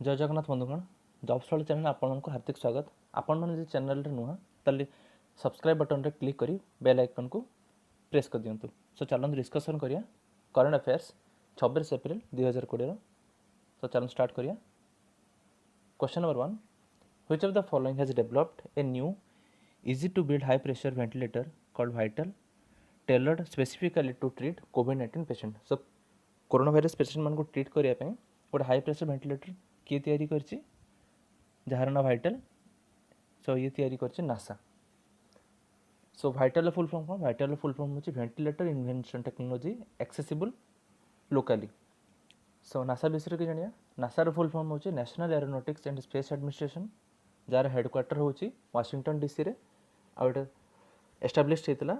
जय जगन्नाथ बंधुगण जॉबस्थल चैनल आपको हार्दिक स्वागत। आपण मैंने चैनल नुआ ताली सब्सक्राइब बटन रे क्लिक करी बेल आइकन को प्रेस कर दिंतु। सो चलो डिस्कसन करिया करंट अफेयर्स 26 एप्रिल 2020। तो चलो स्टार्ट करिया। Question number 1, which of the following has developed a new easy to build high pressure ventilator called vital tailored specifically to treat कोविड-19 patient. So corona virus patient मान को treat करिया पे गोटे high pressure ventilator किए तैयारी करछि jar ना भाइटल। सो ये तैयारी करछि NASA. So VITAL full form कौन? भाइटल फुल फॉर्म होछि ventilator invention technology accessible locally. So NASA विषय के जानिया। नासार फुल फॉर्म होछि National Aeronautics and Space Administration, जार हेडक्वार्टर होछि वाशिंगटन डीसी रे। आ एस्टाब्लिश होता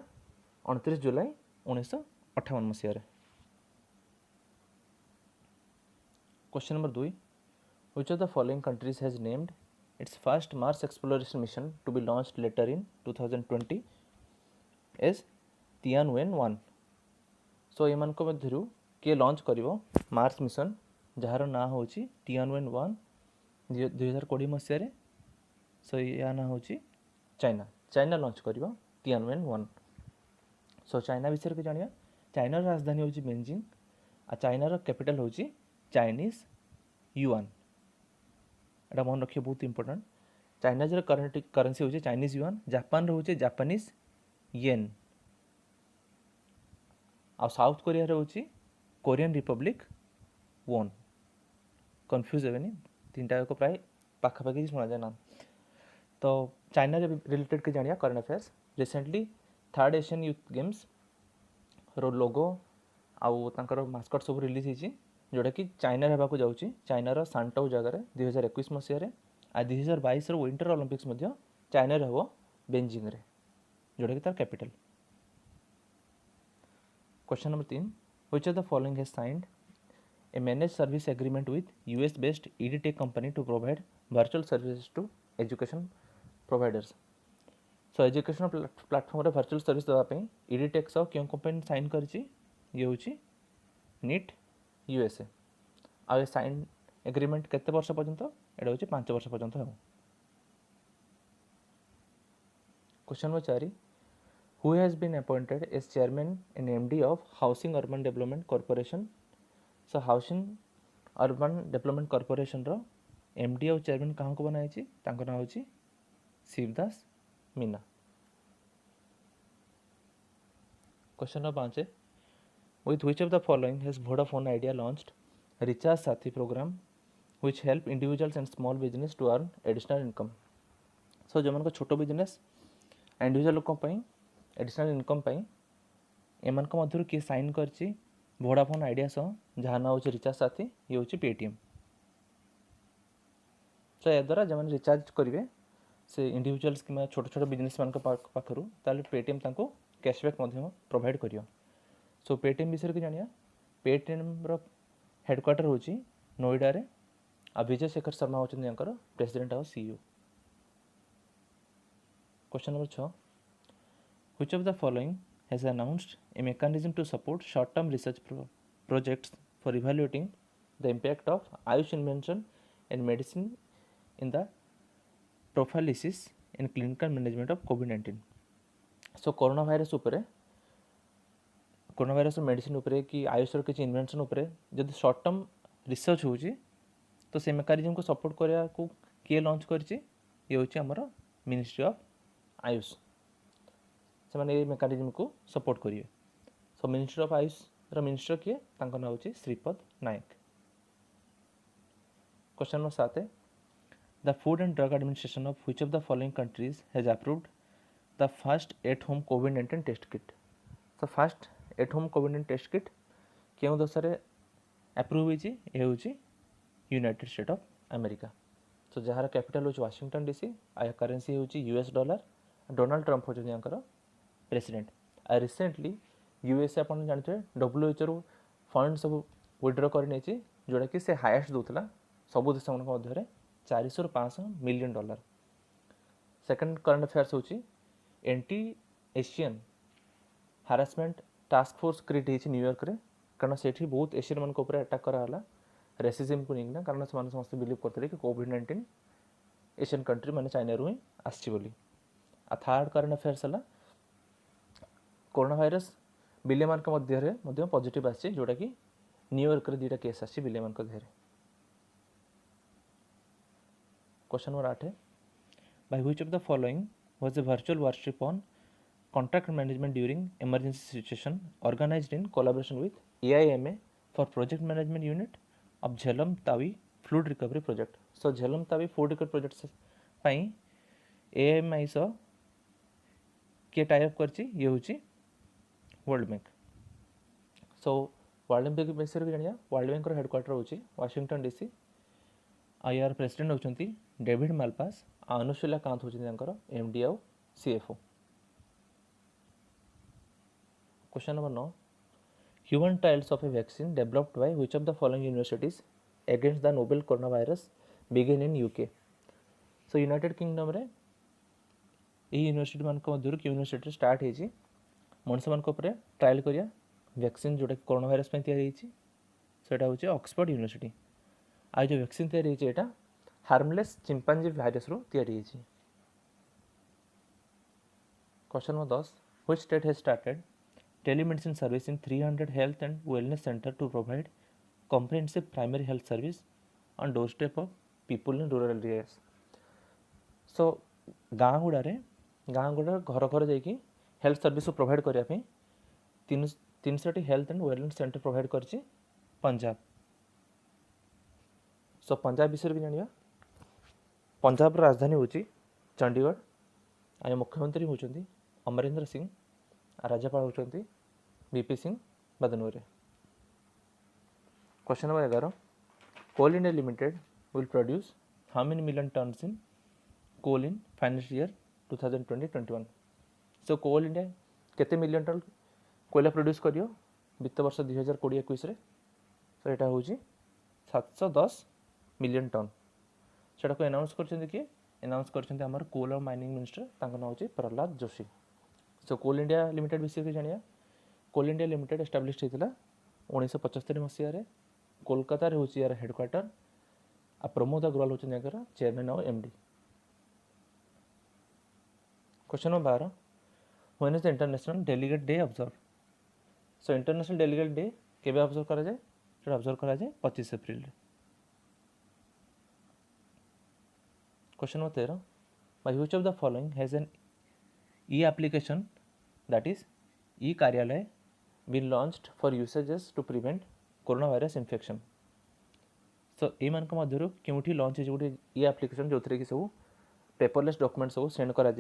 29 जुलाई 1958 मसीह। Question number 2, which of the following countries has named its first Mars exploration mission to be launched later in 2020 as Tianwen-1? सो एमान को मध्यरु किए लॉन्च करिवो मार्स मिशन जार ना होछि Tianwen-1 2020 मसीह रे। सो या ना होछि चाइना। चाइना लॉन्च करिवो Tianwen-1। सो चाइना विषय के जानिया। चाइना राजधानी होछि बेजिंग आ चाइना कैपिटल होछि चाइनीज युआन। एटा मन रखिए बहुत इंपोर्टेंट। चाइनाज करेन्सी होछि चाइनीज युआन, जापान होछि जापानीज येन, आ साउथ कोरिया होछि कोरियन रिपब्लिक वोन। कंफ्यूज हेबेनी, तीनटा को प्राय पाखापाखि शुणा जाए ना। तो चाइना रिलेटेड के जानिया current affairs. Recently third Asian youth games रो लोगो आउ तांकर मास्कट सब रिलीज होइछि जोटा कि चाइना हेबाकू जाउछि। चाइनार सांटाउ जगह 2021 मसीह आ 2022 विंटर ओलंपिक्स मध्य चाइना हेबो बेजिंग रे, जोटा कि तार capital. Question number 3, which of the following has signed a manage service agreement with US based edtech company to provide virtual services to education providers. So education platform रे virtual service देवा पे ईडीटेक सह क्यों company sign करछि? ये होछि NEET USA. आ sign agreement केते वर्ष पर्यंत? एटा होछि 5 वर्ष पर्यंत हो। Question number 4, who has been appointed as chairman and MD of Housing Urban Development Corporation? So Housing Urban Development Corporation row MD और chairman कहाँ को बनाई छी? तांको नाम होची Shivdas Meena. Question number 5, with which of the following has Vodafone Idea launched Recharge Sathi program which help individuals and small business to earn additional income? So जो मन को छोटो बिजनेस इंडिविजुअल लोक पई एडिशनल इनकम पाई एमान को मध्यरु किए साइन करछि वोडाफोन आइडिया सह, जहाँ ना होछि रिचार्ज साथी, ये होछि पेटीएम। तो या द्वारा जमन रिचार्ज करिवे से इंडिविजुअल्स कि छोट छोट बिजनेस मान पाखरु ताले पेटीएम तांको कैशबैक मध्यम प्रोवाइड करियो। सो पेटीएम विषय के जानिया। पेटीएम रो हेडक्वार्टर होछि नोएडा रे आ विजय शेखर शर्मा होछन यांकर प्रेसिडेंट और CEO. Question number 6, which of the following has announced a mechanism to support short-term research projects for evaluating the impact of Ayush invention and medicine in the prophylaxis and clinical management of COVID-19? So corona virus medicine उपरे कि आयुष किसी invention उपरे जब short term research होची तो से mechanism को support करिया को किए लॉन्च करछि? ये होची हमर मिनिस्ट्री ऑफ आयुष। से माने ये मेकानिज्म को सपोर्ट करिवे। सो ministry of Ayush row minister किए? तांको नाम होची Shripad Naik. Question number 7, the food and drug administration of which of the following countries has approved the first at home covid test kit? So first at home covid test kit क्यों देश रे approve होईची? ए होची United state of America. सो जहार capital होची Washington DC आ currency होची US dollar. Donald Trump होची यांकर president. आ recently USA अपन जानते WHO row fund सब विड्रॉ कर नेची जोड़ा कि से हाईएस्ट दोतला सब देश मन मध्य रे 400 ରୁ 500 million dollar. Second current affairs होची anti Asian harassment task force create होची न्यूयॉर्क रे, कारण सेठी बहुत एशियन मन को ऊपर अटैक करा हला रेसिज्म को नहीं कारण से समस्त बिलीव करते कि कोविड-19 एशियन कंट्री माने चाइना रू ही आसी बोली। आ थर्ड करंट अफेयर्स है कोरोना भाइरस बिले मान मध्य पॉजिटिव आसी जोटा कि न्यूयॉर्क रे 2टा केस आसी बिले मान देहरे। Question number 8 by which of the following was the virtual workshop on contract management during emergency situation organised in collaboration with AIMA for project management unit of Jhelum Tawi flood recovery project. So Jhelum Tawi flood recovery project पाई AIMA सह किए type करछि ये होछि world bank. So world bank विषय में जानिया world bank headquarter होछि वाशिंगटन DC। आईआर प्रेसिडेंट होचंती डेविड मालपास। अनुशीला कांत होचंती तांकर MD और CFO। Question number 9 human trials of A vaccine developed by which of the following universities against the novel corona virus begin in UK। So United kingdom रे এই university मान मध्य university start होती मनुष्य मान trial करिया vaccine जोटा corona virus सेटा हूँ ऑक्सफोर्ड यूनिवर्सिटी। आ जो वैक्सीन या हार्मलेस चिंपांजी भाइरस रू तैयारी। Question number 10 which state has started telemedicine service in 300 health and wellness centre to provide comprehensive primary health service on door step of people in rural areas. So गाँ गुड़े घर घर जाकि health service provide करने 300 health and wellness centre provide कर पंजाब। सो पंजाब विषय भी जाना पंजाब राजधानी हूँ चंडीगढ़। आ मुख्यमंत्री होती अमरिंदर सिंह। राज्यपाल होती VP Singh Badnore. Question number 11 coal India limited will produce how many million tons in coal in financial year 2020-21। So coal India केते मिलियन टन कोयला प्रोड्यूस करियो वित्त वर्ष 2020-21 रे। सो एटा हूँ 710 मिलियन टन। सेटा को अनाउंस करछन कि अनाउंस करछन हमर कोल और माइनिंग मिनिस्टर तांका नाम होची प्रहलाद जोशी। सो कोल इंडिया लिमिटेड विषय के जानिया कोल इंडिया लिमिटेड एस्टाब्लिश होता 1975 मसीह रे कोलकाता रे होची यार हेडक्वार्टर। आ प्रमोद अग्रवाल होची नेकर चेयरमैन और MD। Question number 12 when is the international delegate day observe. So international delegate day केबे ऑब्जर्व करा जाए सेटा ऑब्जर्व करा जाए 25 एप्रिल रे। Question number 13 by which of the following has an e application that is e Karyalaya been launched for usages to prevent corona virus infection. So ए मान मध्य क्योंठी लॉन्च हो गोटे ई एप्लीकेशन जो कि सब पेपरलेस डॉक्यूमेंट सब सेंड करा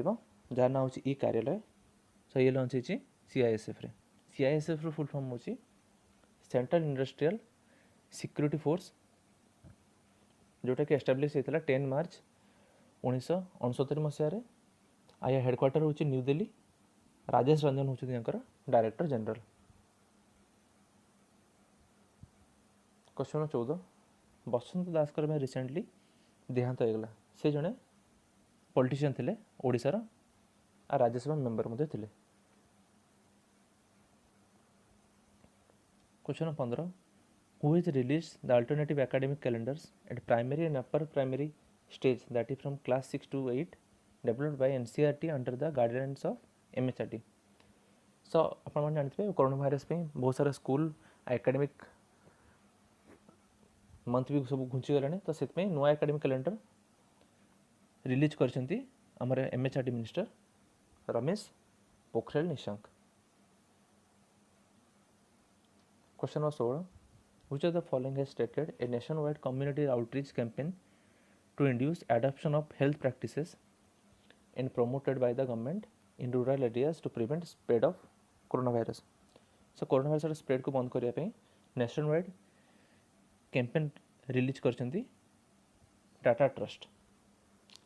जार ना हूँ ई कार्यालय। सो ये लॉन्च होती CISF रे। CISF रो फुल फॉर्म होची सेंट्रल इंडस्ट्रियल सिक्योरिटी फोर्स जोटा कि एस्टाब्लिश होता 10 मार्च 1969 मसीह। आया हेडक्वार्टर होची न्यू दिल्ली। राजेश रंजन होती डायरेक्टर जनरल। क्वेश्चन 14 बसंत दास में रिसेंटली देहांत होगला। से जड़े पॉलिटिशियन थे ओडिशार आ राज्यसभा मेंबर मध्य थे। Question 15 who is release the alternative academic calendars eight primary and upper primary stage that is from class 6 to 8 developed by NCERT under the guidelines of MHRD। सो आप जानते corona virus पे बहुत सारा school academic month भी सब घुंची गलानी तो से नुआ एकेडमिक कैलेंडर रिलीज करछंती हमर MHRD minister Ramesh Pokhriyal Nishank. Question number 16 which of the following has started a nation wide community outreach campaign to induce adoption of health practices and promoted by the government in rural areas to prevent spread of corona virus. So corona virus spread को बंद करने nation wide campaign release करछंती Tata trust.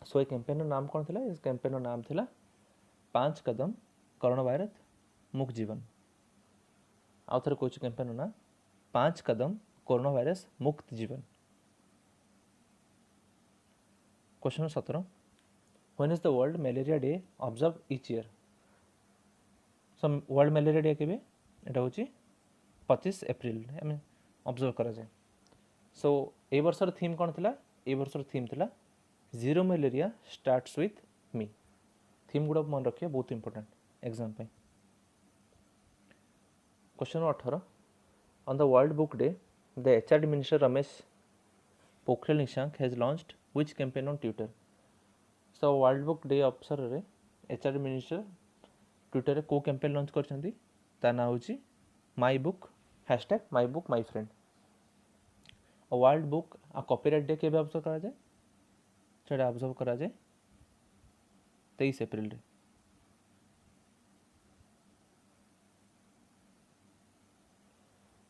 So ये campaign नाम कौन था? इस campaign नाम था 5 कदम कोरोना वायरस मुक्त जीवन। आउ थे कौन कैंपेन ना 5 कदम कोरोना वायरस मुक्त जीवन। Question 17 when is the world malaria day observe each year. So world malaria day केबे एटा होची 25 एप्रिल आम ऑब्जर्व करा जाए। सो ए वर्षर थीम कौन थिला? ए वर्षर थीम थिला zero malaria starts with me. Theme गुड़ा मन रखिए, बहुत इंपोर्टेंट एग्जाम पे। Question 18 on the world book day the HRD minister Ramesh Pokhriyal Nishank has launched which campaign on Twitter. So world book day अवसर में एचआरडी मिनिस्टर ट्विटर रे को कैंपेन लॉन्च करछंती, ता ना होची my book hashtag my book my friend. World book आ copyright day केबे observe करा जाए? सेटा ऑब्जर्व करा जाए 23 एप्रिल रे।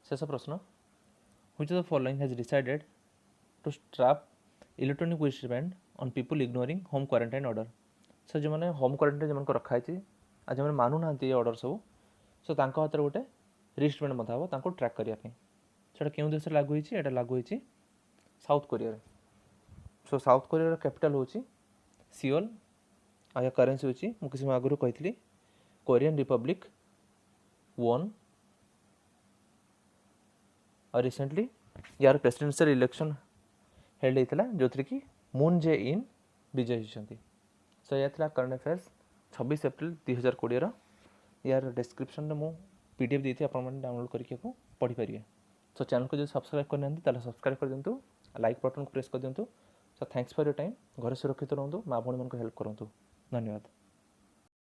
शेष प्रश्न which of the following has decided to strap electronic wristband on people ignoring home quarantine order. So जो मैंने होम क्वारंटाइन जो रखा है आज जो मानु ना ये ऑर्डर सब, सो तांको हाथ गोटे रिस्टबैंड बंधा हम तांको ट्रैक करने से क्यों देश लागू होती है? लागू होती साउथ कोरिया। सो साउथ कोरिया कैपिटल हूँ सियोल, आ करेन्सी हूँ मुझे किसी आगुरी कही कोरियन रिपब्लिक वोन। और रिसेंटली यार प्रेसिडेंशियल इलेक्शन हेल्ड होता जो थी कि मून जे इन विजय होती। सो यह था करंट अफेयर्स 26 एप्रिल 2020। यार डिस्क्रिप्शन में मुझे पीडीएफ दी थी, आप डाउनलोड करके पढ़ी पारे। सो चैनल को जो सब्सक्राइब करना सब्सक्राइब कर दिंतु, लाइक बटन को प्रेस कर दिंतु। So thanks for your time. घर सुरक्षित रुहतु, माँ भाई मान हेल्प करूँ। धन्यवाद।